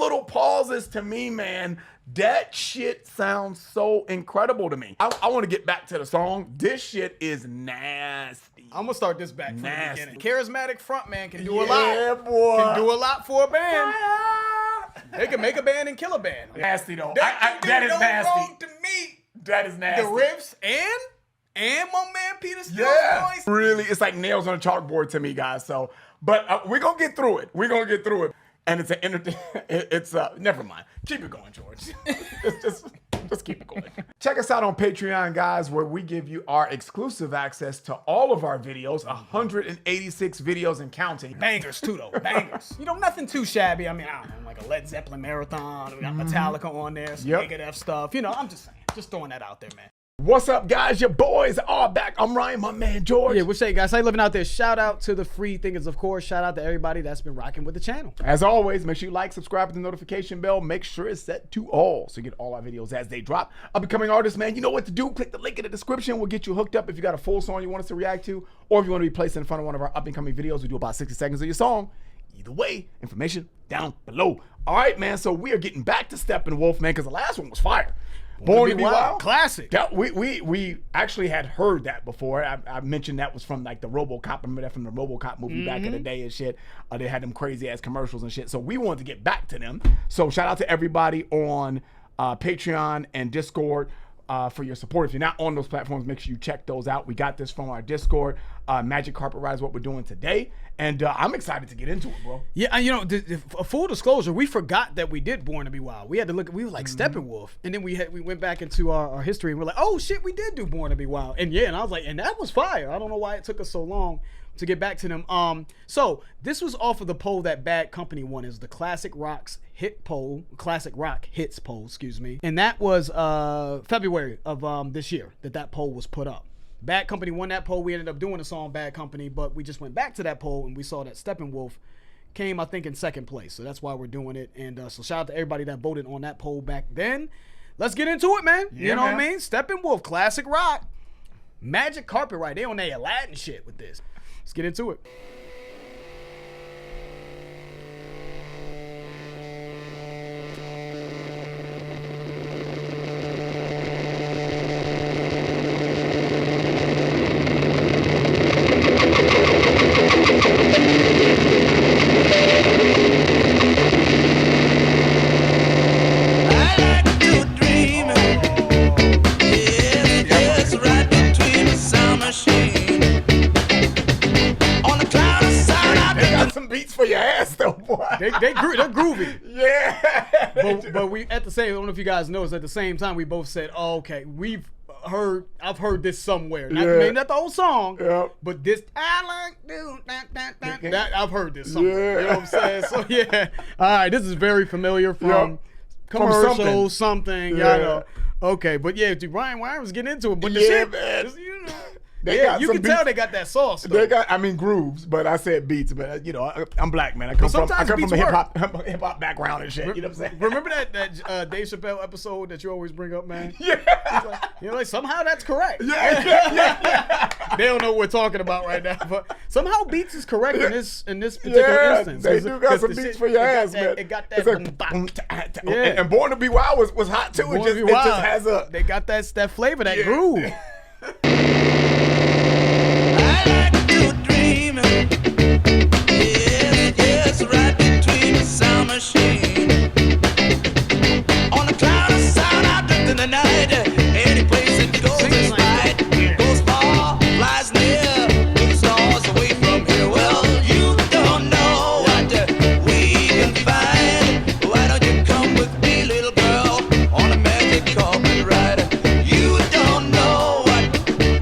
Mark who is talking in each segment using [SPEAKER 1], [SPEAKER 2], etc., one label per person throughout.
[SPEAKER 1] little pauses to me, man, that shit sounds so incredible to me. I want to get back to the song. This shit is nasty.
[SPEAKER 2] I'm gonna start this back from the beginning. Charismatic frontman can do a lot.
[SPEAKER 1] Yeah, boy.
[SPEAKER 2] Can do a lot for a band. They can make a band and kill a band.
[SPEAKER 1] Nasty though. That is nasty.
[SPEAKER 2] Wrong to me.
[SPEAKER 1] That is nasty.
[SPEAKER 2] The riffs and my man Peter Steele's voice.
[SPEAKER 1] Really, it's like nails on a chalkboard to me, guys. So, but we're gonna get through it. We're gonna get through it. And it's never mind. Keep it going, George. just keep it going. Check us out on Patreon, guys, where we give you our exclusive access to all of our videos, 186 videos and counting.
[SPEAKER 2] Bangers too, though. Bangers. You know, nothing too shabby. I mean, I don't know, like a Led Zeppelin marathon. We got Metallica on there, some Megadeth stuff. You know, I'm just saying, just throwing that out there, man.
[SPEAKER 1] What's up, guys? Your boys are back. I'm Ryan, my man, George.
[SPEAKER 2] Yeah, what's up, guys? How you living out there? Shout out to the free thinkers, of course. Shout out to everybody that's been rocking with the channel.
[SPEAKER 1] As always, make sure you like, subscribe, with the notification bell. Make sure it's set to all so you get all our videos as they drop. Up-and-coming artists, man, you know what to do. Click the link in the description. We'll get you hooked up if you got a full song you want us to react to, or if you want to be placed in front of one of our up-and-coming videos. We do about 60 seconds of your song. Either way, information down below. All right, man, so we are getting back to Steppenwolf, man, because the last one was fire. Born to be Wild.
[SPEAKER 2] Classic.
[SPEAKER 1] That, we actually had heard that before. I mentioned that was from like the RoboCop. Remember that from the RoboCop movie back in the day and shit. They had them crazy ass commercials and shit. So we wanted to get back to them. So shout out to everybody on Patreon and Discord for your support. If you're not on those platforms, make sure you check those out. We got this from our Discord. Magic Carpet Ride is what we're doing today. And I'm excited to get into it, bro.
[SPEAKER 2] Yeah, you know, full disclosure, we forgot that we did Born to be Wild. We had to look, we were like Steppenwolf. And then we went back into our history and we're like, oh shit, we did do Born to be Wild. And yeah, and I was like, and that was fire. I don't know why it took us so long to get back to them. So this was off of the poll that Bad Company won, is the Classic Rock's hit poll, Classic Rock Hits poll, excuse me. And that was February of this year that poll was put up. Bad Company won that poll. We ended up doing a song Bad Company, but we just went back to that poll and we saw that Steppenwolf came, I think, in second place. So that's why we're doing it. And so shout out to everybody that voted on that poll back then. Let's get into it, man.
[SPEAKER 1] Yeah,
[SPEAKER 2] you know what I mean? Steppenwolf, Classic Rock, Magic Carpet Ride. They on their Aladdin shit with this. Let's get into it. They're groovy.
[SPEAKER 1] Yeah.
[SPEAKER 2] But we at the same, I don't know if you guys noticed, at the same time we both said, oh, okay, I've heard this somewhere. Maybe not the whole song, but this I like do that I've heard this somewhere. You know what I'm saying? So yeah. All right, this is very familiar from commercials, something. Y'all know. Okay, but yeah, dude, Ryan was getting into it, but the shit,
[SPEAKER 1] man.
[SPEAKER 2] You know. You can tell they got that sauce. Though.
[SPEAKER 1] They got, I mean, grooves, but I said beats. But you know, I'm black, man. I come from a hip hop background and shit. You know what I'm saying?
[SPEAKER 2] Remember that Dave Chappelle episode that you always bring up, man?
[SPEAKER 1] Yeah.
[SPEAKER 2] Like, you know, like somehow that's correct.
[SPEAKER 1] Yeah.
[SPEAKER 2] They don't know what we're talking about right now, but somehow beats is correct in this particular instance.
[SPEAKER 1] They do got some beats for your ass, man.
[SPEAKER 2] It got that.
[SPEAKER 1] And Born to be Wild was hot too. It just has a.
[SPEAKER 2] They got that flavor, that groove.
[SPEAKER 3] Right between the sound machine. On the cloud of sound, I drift in the night. Any place it goes is right. Goes far, flies near, to the stars away from here. Well, you don't know what we can find. Why don't you come with me, little girl, on a magic carpet ride? You don't know what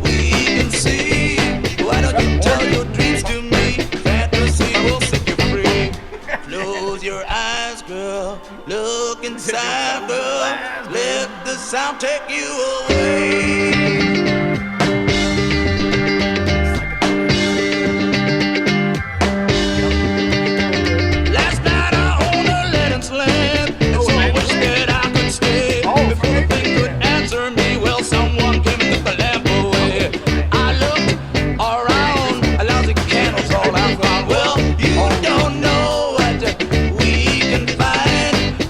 [SPEAKER 3] we can see. Why don't you tell your dreams to me? Fantasy will set you free. Close your eyes, girl. Look inside, girl. Let the sound take you away. Last night I owned a Letton's land, and so I wish that I could stay. Before the thing could answer me, well, someone came and took the lamp away. I looked around, a lousy candles all I found. Well, you don't know what we can find.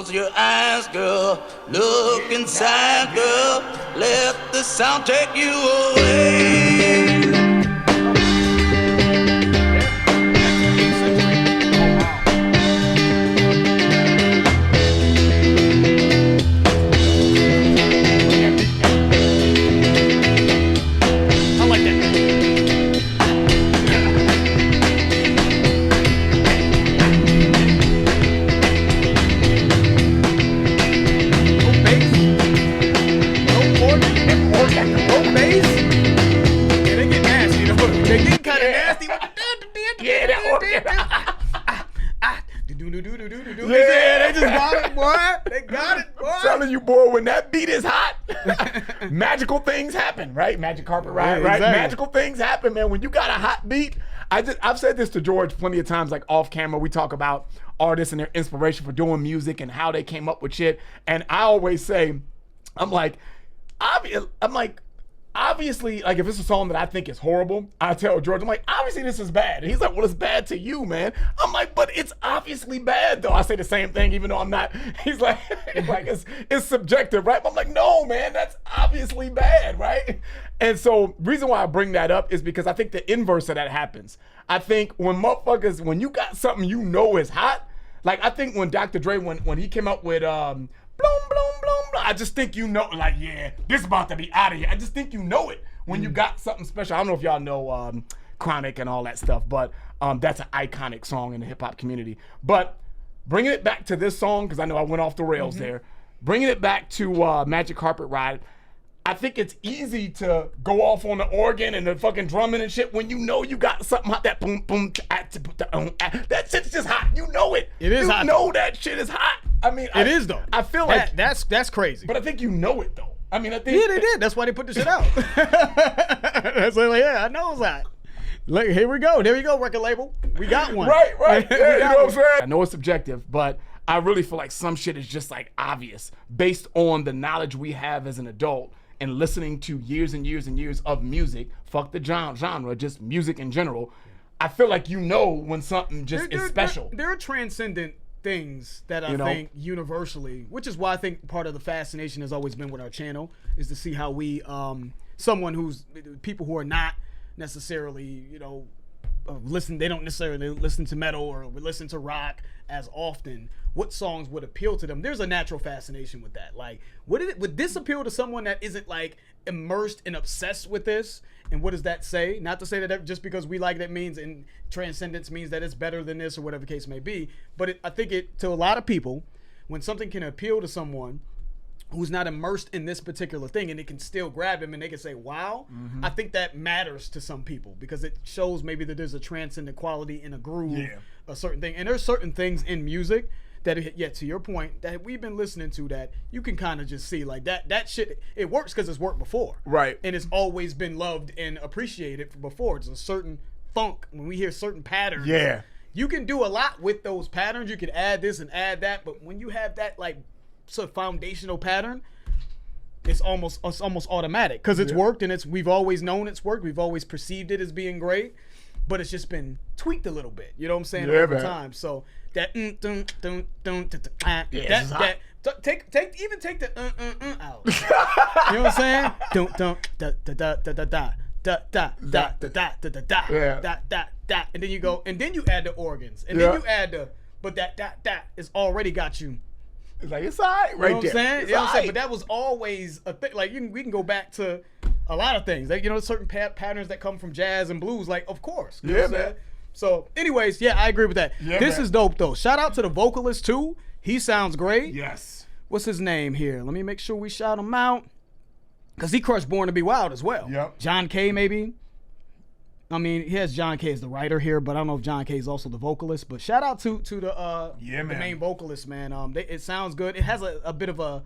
[SPEAKER 3] Close your eyes, girl. Look inside, girl. Let the sound take you away.
[SPEAKER 2] Yeah, they just got it, boy. They got it, boy.
[SPEAKER 1] I'm telling you, boy, when that beat is hot, magical things happen, right? Magic Carpet Ride,
[SPEAKER 2] Yeah,
[SPEAKER 1] right?
[SPEAKER 2] exactly.
[SPEAKER 1] Magical things happen, man. When you got a hot beat, I've said this to George plenty of times, like off camera. We talk about artists and their inspiration for doing music and how they came up with shit. And I always say, obviously, like if it's a song that I think is horrible, I tell George, I'm like, obviously this is bad. And he's like, well, it's bad to you, man. I'm like, but it's obviously bad though. I say the same thing, even though I'm not. He's like, it's subjective, right? But I'm like, no, man, that's obviously bad, right? And so reason why I bring that up is because I think the inverse of that happens. I think when you got something you know is hot, like I think when Dr. Dre, when he came up with Bloom, bloom, bloom, bloom. I just think you know, like, yeah, this is about to be out of here. I just think you know it when you got something special. I don't know if y'all know Chronic and all that stuff, but that's an iconic song in the hip hop community. But bringing it back to this song, because I know I went off the rails there, bringing it back to Magic Carpet Ride, I think it's easy to go off on the organ and the fucking drumming and shit when you know you got something hot, that boom, boom, that shit's just hot. You know it.
[SPEAKER 2] It is hot.
[SPEAKER 1] You know that shit is hot. I mean,
[SPEAKER 2] It is though.
[SPEAKER 1] I feel like
[SPEAKER 2] that's crazy.
[SPEAKER 1] but I think you know it though. I mean, I think
[SPEAKER 2] Yeah, they did. That's why they put the shit out. That's like, yeah, I know it's hot. Look, here we go. There you go, record label. We got one.
[SPEAKER 1] Right. Yeah, you know what I'm
[SPEAKER 2] one.
[SPEAKER 1] saying? I know it's subjective, but I really feel like some shit is just like obvious based on the knowledge we have as an adult and listening to years and years and years of music. Fuck the genre, just music in general. I feel like you know when something just is special.
[SPEAKER 2] There are transcendent things that I think universally, which is why I think part of the fascination has always been with our channel, is to see how we, people who are not necessarily, they don't necessarily listen to metal or listen to rock as often, what songs would appeal to them. There's a natural fascination with that. Like, would this appeal to someone that isn't like immersed and obsessed with this? And what does that say? Not to say that just because we like that means, and transcendence means that it's better than this or whatever the case may be. But I think to a lot of people, when something can appeal to someone who's not immersed in this particular thing and it can still grab them and they can say, wow, I think that matters to some people because it shows maybe that there's a transcendent quality in a groove, a certain thing. And there's certain things in music that, to your point, that we've been listening to that you can kind of just see like that shit, it works because it's worked before.
[SPEAKER 1] Right.
[SPEAKER 2] And it's always been loved and appreciated before. It's a certain funk when we hear certain patterns.
[SPEAKER 1] Yeah.
[SPEAKER 2] You can do a lot with those patterns. You can add this and add that, but when you have that like sort of foundational pattern, it's almost automatic because it's worked and we've always known it's worked. We've always perceived it as being great, but it's just been tweaked a little bit. You know what I'm saying? Over time. So that take the out. You know what I'm saying? And then you go, and then you add the organs, and then you add but that is already got you.
[SPEAKER 1] It's like, it's all right right there.
[SPEAKER 2] You know what I'm saying? You know what I'm saying? But that was always a thing. Like, we can go back to a lot of things. Like, certain patterns that come from jazz and blues. Like, of course. You know what I'm saying? So, anyways, I agree with that. This is dope, though. Shout out to the vocalist, too. He sounds great.
[SPEAKER 1] Yes.
[SPEAKER 2] What's his name here? Let me make sure we shout him out. Because he crushed Born to Be Wild as well.
[SPEAKER 1] Yep.
[SPEAKER 2] John Kay, maybe. I mean, he has John Kay as the writer here, but I don't know if John Kay is also the vocalist. But shout out to the main vocalist, man. It sounds good. It has a bit of a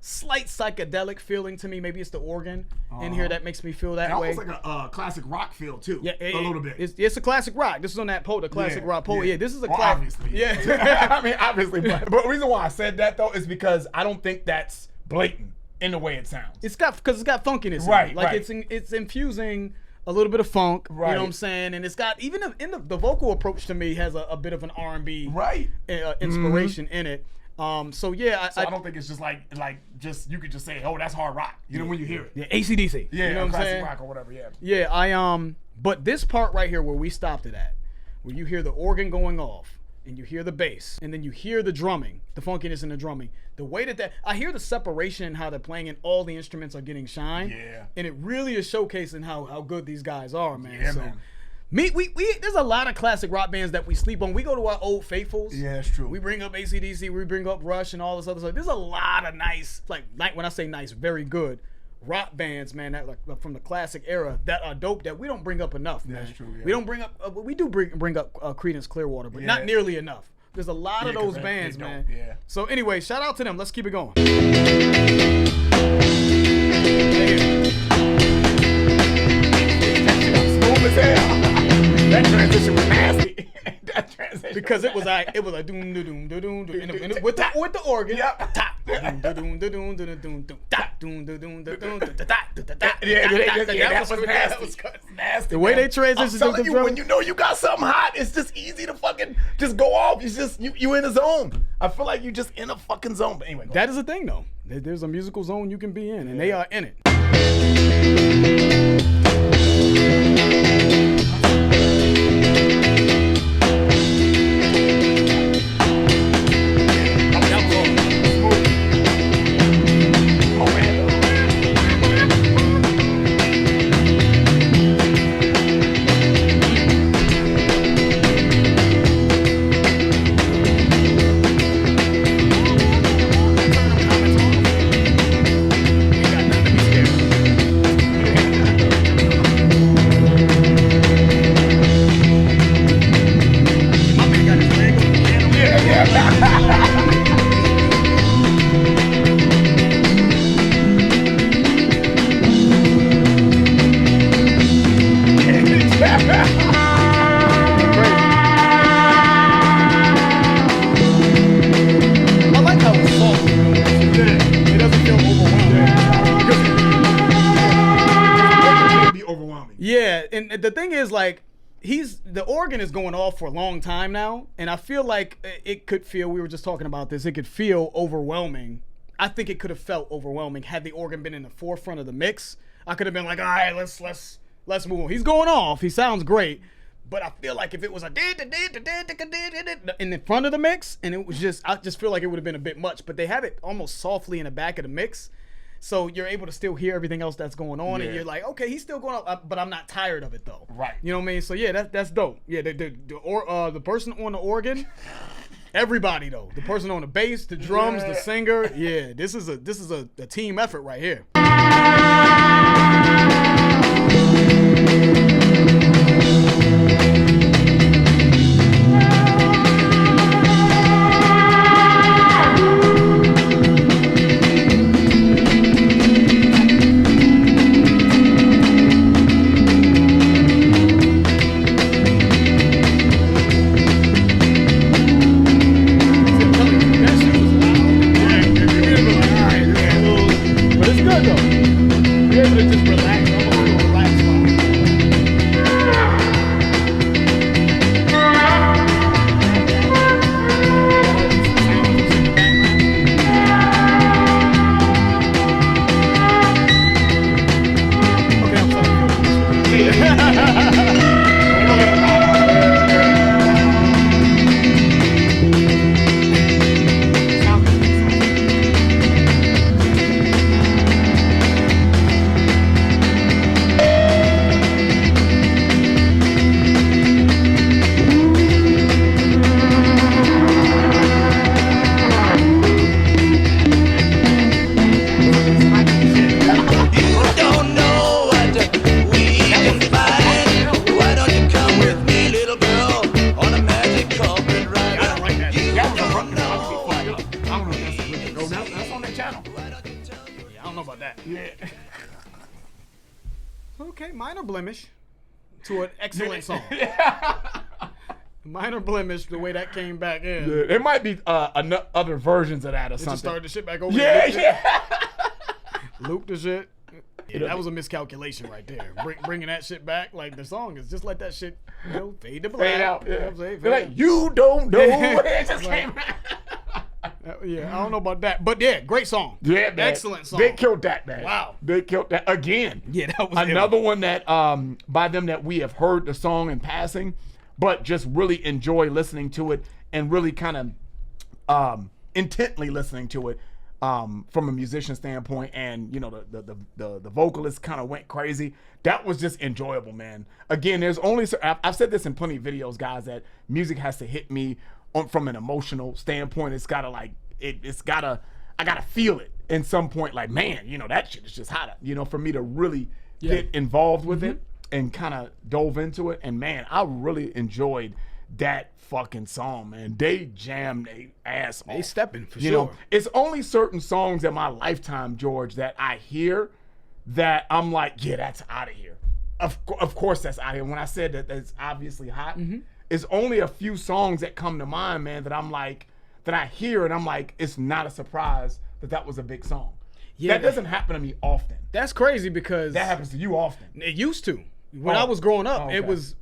[SPEAKER 2] slight psychedelic feeling to me. Maybe it's the organ in here that makes me feel that way.
[SPEAKER 1] Almost like a classic rock feel too. Yeah, a little bit.
[SPEAKER 2] It's a classic rock. This is on that the classic rock pole. Yeah, this is a classic.
[SPEAKER 1] Obviously.
[SPEAKER 2] Yeah.
[SPEAKER 1] I mean, obviously. But the reason why I said that though is because I don't think that's blatant in the way it sounds.
[SPEAKER 2] It's got funkiness.
[SPEAKER 1] Right.
[SPEAKER 2] Like it's infusing a little bit of funk, you know what I'm saying? And it's got, even in the vocal approach to me has a bit of an R&B inspiration in it. So yeah,
[SPEAKER 1] So I don't think it's just like just you could just say, oh, that's hard rock. You know when you hear it.
[SPEAKER 2] Yeah, AC/DC.
[SPEAKER 1] Yeah,
[SPEAKER 2] you know what I'm
[SPEAKER 1] classic
[SPEAKER 2] saying?
[SPEAKER 1] rock or whatever. Yeah.
[SPEAKER 2] Yeah, but this part right here where we stopped it at, where you hear the organ going off and you hear the bass and then you hear the drumming, the funkiness in the drumming, the way that I hear the separation and how they're playing and all the instruments are getting shine.
[SPEAKER 1] Yeah.
[SPEAKER 2] And it really is showcasing how good these guys are, man.
[SPEAKER 1] Yeah,
[SPEAKER 2] so,
[SPEAKER 1] man.
[SPEAKER 2] We there's a lot of classic rock bands that we sleep on. We go to our old faithfuls.
[SPEAKER 1] Yeah, it's true.
[SPEAKER 2] We bring up AC/DC, we bring up Rush and all this other stuff. There's a lot of nice, like when I say nice, very good rock bands, man, that like from the classic era that are dope that we don't bring up enough, man.
[SPEAKER 1] That's true, yeah.
[SPEAKER 2] We don't bring up, we do bring up Creedence Clearwater, but not nearly enough. There's a lot of those bands, man.
[SPEAKER 1] Yeah.
[SPEAKER 2] So anyway, shout out to them. Let's keep it going.
[SPEAKER 1] Smooth as hell. That transition was nasty. That transition.
[SPEAKER 2] Because it was like doom doom doom doom doom with the organ.
[SPEAKER 1] Yep.
[SPEAKER 2] Doom doom doom doom doom doom doom doom doom doom.
[SPEAKER 1] Yeah, that was nasty.
[SPEAKER 2] That was
[SPEAKER 1] nasty.
[SPEAKER 2] The way
[SPEAKER 1] man.
[SPEAKER 2] they transition
[SPEAKER 1] I'm
[SPEAKER 2] to
[SPEAKER 1] telling
[SPEAKER 2] the
[SPEAKER 1] you,
[SPEAKER 2] drum.
[SPEAKER 1] when you know you got something hot, it's just easy to fucking just go off. It's just you in a zone. I feel like you just in a fucking zone. But anyway,
[SPEAKER 2] That is the thing, though. There's a musical zone you can be in, and they are in it. I like how it's soft. It doesn't feel overwhelming.
[SPEAKER 1] be overwhelming.
[SPEAKER 2] Yeah, and the thing is, like, the organ is going off for a long time now, and I feel like it could feel, we were just talking about this, it could feel overwhelming. I think it could have felt overwhelming had the organ been in the forefront of the mix. I could have been like, all right, let's move on. He's going off. He sounds great. But I feel like if it was in the front of the mix, and it was I just feel like it would have been a bit much. But they have it almost softly in the back of the mix, so you're able to still hear everything else that's going on, and you're like, okay, he's still going up, but I'm not tired of it though.
[SPEAKER 1] Right.
[SPEAKER 2] You know what I mean? So yeah, that's dope. Yeah, the person on the organ, everybody though, the person on the bass, the drums, the singer. Yeah, this is a team effort right here. But it's good though. You're able to just relax. Almost feel relaxed by it. Okay, I'm
[SPEAKER 3] Don't know what we can find. Why don't you come with me, little girl, on a magic carpet ride?
[SPEAKER 1] I don't like that.
[SPEAKER 3] You
[SPEAKER 1] That was a
[SPEAKER 3] don't
[SPEAKER 1] rough
[SPEAKER 3] know
[SPEAKER 1] one. I don't know if that's a good. No, that's on that channel.
[SPEAKER 2] I don't know about that.
[SPEAKER 1] Yeah.
[SPEAKER 2] Okay, minor blemish to an excellent song. Minor blemish, the way that came back in.
[SPEAKER 1] Yeah, there might be other versions of that or
[SPEAKER 2] It just
[SPEAKER 1] something.
[SPEAKER 2] started the shit back over.
[SPEAKER 1] Yeah,
[SPEAKER 2] and
[SPEAKER 1] yeah.
[SPEAKER 2] looped the shit. Yeah, that was a miscalculation right there. Bringing that shit back, like the song is just like that shit, fade to black.
[SPEAKER 1] Fade out.
[SPEAKER 2] You know what
[SPEAKER 1] Yeah.
[SPEAKER 2] I'm saying?
[SPEAKER 1] They're
[SPEAKER 2] Fade
[SPEAKER 1] like,
[SPEAKER 2] out.
[SPEAKER 1] you don't know. It just came out.
[SPEAKER 2] Yeah, I don't know about that, but yeah, great song.
[SPEAKER 1] Yeah, man.
[SPEAKER 2] Excellent song.
[SPEAKER 1] They killed that, man.
[SPEAKER 2] Wow.
[SPEAKER 1] They killed that again.
[SPEAKER 2] Yeah, that was
[SPEAKER 1] another one that by them that we have heard the song in passing, but just really enjoy listening to it and really kind of intently listening to it from a musician standpoint. And you know the vocalist kind of went crazy. That was just enjoyable, man. Again, there's only I've said this in plenty of videos, guys, that music has to hit me from an emotional standpoint. It's gotta like I gotta feel it in some point, like, man, you know, that shit is just hot, you know, for me to really get involved with it and kind of dove into it. And man, I really enjoyed that fucking song, man. They jammed their ass off.
[SPEAKER 2] They stepping for
[SPEAKER 1] you know, it's only certain songs in my lifetime, George, that I hear that I'm like, yeah, that's out of here. Of course that's out of here. When I said that that's obviously hot, it's only a few songs that come to mind, man, that I'm like, that I hear and I'm like, it's not a surprise that was a big song. Yeah, that doesn't happen to me often.
[SPEAKER 2] That's crazy because
[SPEAKER 1] that happens to you often.
[SPEAKER 2] It used to. When I was growing up, it was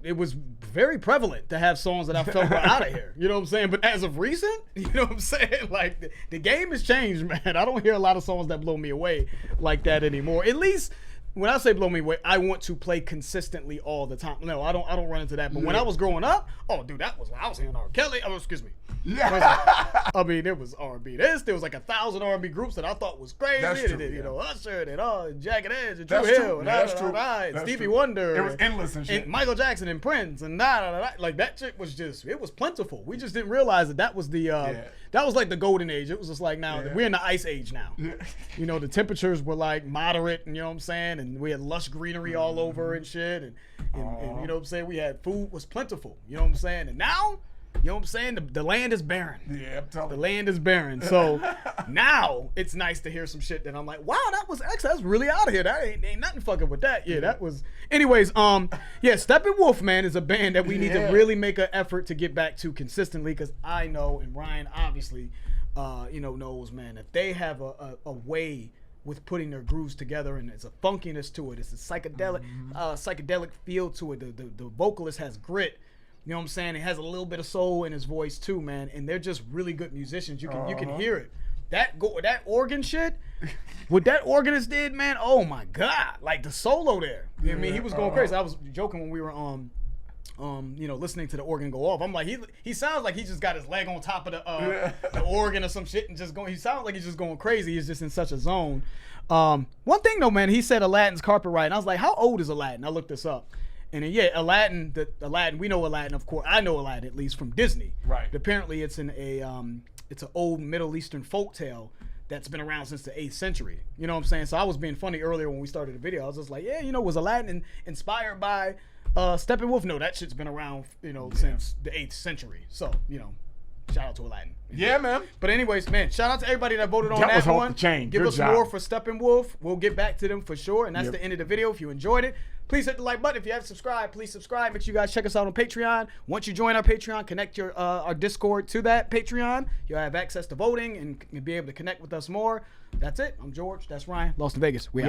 [SPEAKER 2] very prevalent to have songs that I felt were out of here. You know what I'm saying? But as of recent, you know what I'm saying? Like the game has changed, man. I don't hear a lot of songs that blow me away like that anymore. At least when I say blow me away, I want to play consistently all the time. No, I don't run into that. But when I was growing up, oh dude, that was when I was hearing R. Kelly. Oh, excuse me. Yeah. I mean, there was R&B. There was like 1,000 R&B groups that I thought was crazy.
[SPEAKER 1] That's true,
[SPEAKER 2] you know, Usher and Jagged Edge and
[SPEAKER 1] That's
[SPEAKER 2] Drew
[SPEAKER 1] true.
[SPEAKER 2] Hill and Stevie
[SPEAKER 1] true.
[SPEAKER 2] Wonder.
[SPEAKER 1] It was endless and shit.
[SPEAKER 2] And Michael Jackson and Prince and like that shit was just, it was plentiful. We just didn't realize that was the that was like the golden age. It was just like now we're in the ice age now. You know, the temperatures were like moderate, and you know what I'm saying, and we had lush greenery all over and shit, and you know what I'm saying, we had food was plentiful. You know what I'm saying, and now. You know what I'm saying? The land is barren.
[SPEAKER 1] Yeah, I'm telling you.
[SPEAKER 2] The land is barren. So now it's nice to hear some shit that I'm like, wow, that's really out of here. That ain't nothing fucking with that. Yeah, that was. Anyways, Steppenwolf, man, is a band that we need to really make an effort to get back to consistently, because I know, and Ryan obviously, knows, man, that they have a way with putting their grooves together, and it's a funkiness to it. It's a psychedelic feel to it. The vocalist has grit. You know what I'm saying? It has a little bit of soul in his voice too, man. And they're just really good musicians. You can hear it. That organ shit, what that organist did, man. Oh my God! Like the solo there. You know what I mean? He was going crazy. I was joking when we were listening to the organ go off. I'm like, he sounds like he just got his leg on top of the organ or some shit and just going. He sounds like he's just going crazy. He's just in such a zone. One thing though, man, he said Aladdin's Carpet Ride. And I was like, how old is Aladdin? I looked this up. And then, Aladdin, we know Aladdin, of course. I know Aladdin, at least, from Disney. Right. But apparently, it's an old Middle Eastern folktale that's been around since the 8th century. You know what I'm saying? So I was being funny earlier when we started the video. I was just like, was Aladdin inspired by Steppenwolf? No, that shit's been around, since the 8th century. So, shout out to Aladdin.
[SPEAKER 1] Yeah, man.
[SPEAKER 2] But anyways, man, shout out to everybody that voted on that
[SPEAKER 1] was
[SPEAKER 2] one.
[SPEAKER 1] Off the chain.
[SPEAKER 2] Give
[SPEAKER 1] Good
[SPEAKER 2] us
[SPEAKER 1] job.
[SPEAKER 2] more for Steppenwolf. We'll get back to them for sure. And that's the end of the video. If you enjoyed it, please hit the like button. If you haven't subscribed, please subscribe. Make sure you guys check us out on Patreon. Once you join our Patreon, connect our Discord to that Patreon. You'll have access to voting and be able to connect with us more. That's it. I'm George. That's Ryan. Lost in Vegas. We out.